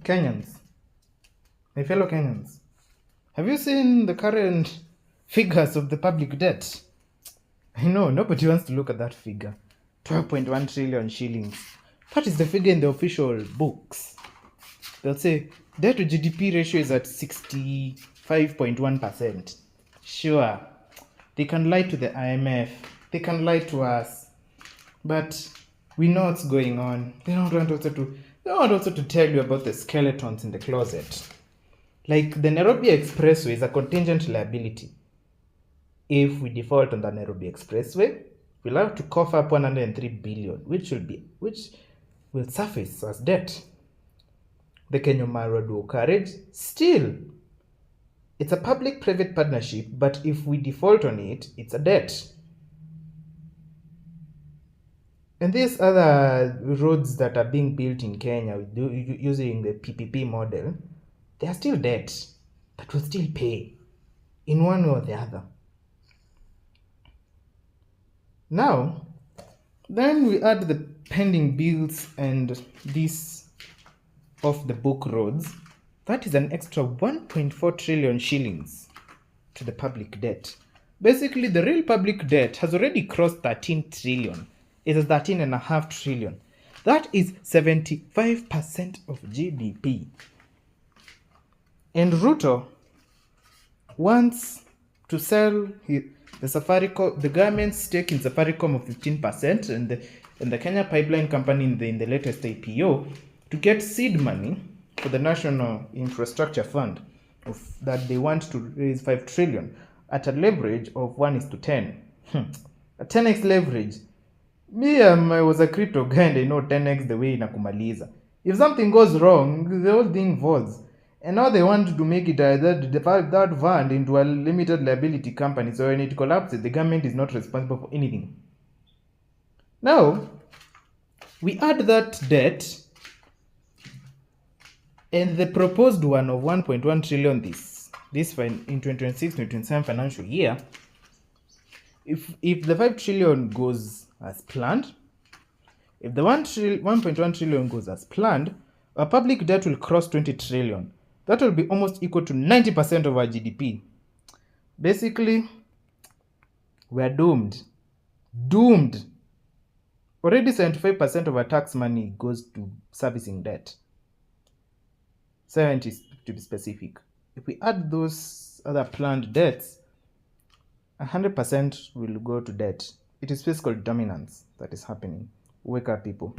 Kenyans, my fellow Kenyans, have you seen the current figures of the public debt? I know nobody wants to look at that figure. 12.1 trillion shillings. That is the figure in the official books. They'll say debt to GDP ratio is at 65.1%. Sure, they can lie to the IMF, they can lie to us, but we know what's going on. They don't want also to tell you about the skeletons in the closet. Like the Nairobi Expressway is a contingent liability. If we default on the Nairobi Expressway, we'll have to cough up 103 billion, which will surface as debt. The Kenya Road carriage, still, it's a public-private partnership, but if we default on it, it's a debt. And these other roads that are being built in Kenya using the PPP model, they are still debt that will still pay in one way or the other. Now, then we add the pending bills and these off-the-book roads. That is an extra 1.4 trillion shillings to the public debt. Basically, the real public debt has already crossed 13 trillion. It is 13.5 trillion. That is 75% of GDP. And Ruto wants to sell the government's stake in Safaricom of 15% and the Kenya Pipeline Company in the latest IPO to get seed money for the National Infrastructure Fund that they want to raise 5 trillion at a leverage of 1:10. A 10x leverage. I was a crypto guy and I know 10x the way inakumaliza. If something goes wrong, the whole thing falls. And now they want to make it that fund into a limited liability company. So when it collapses, the government is not responsible for anything. Now, we add that debt and the proposed one of 1.1 trillion in 2026-2027 financial year. If the 5 trillion goes as planned, if the 1.1 trillion goes as planned, our public debt will cross 20 trillion. That will be almost equal to 90% of our GDP. Basically, we are doomed. Doomed. Already 75% of our tax money goes to servicing debt. 70 to be specific. If we add those other planned debts, 100% will go to debt. It is fiscal dominance that is happening. Wake up, people.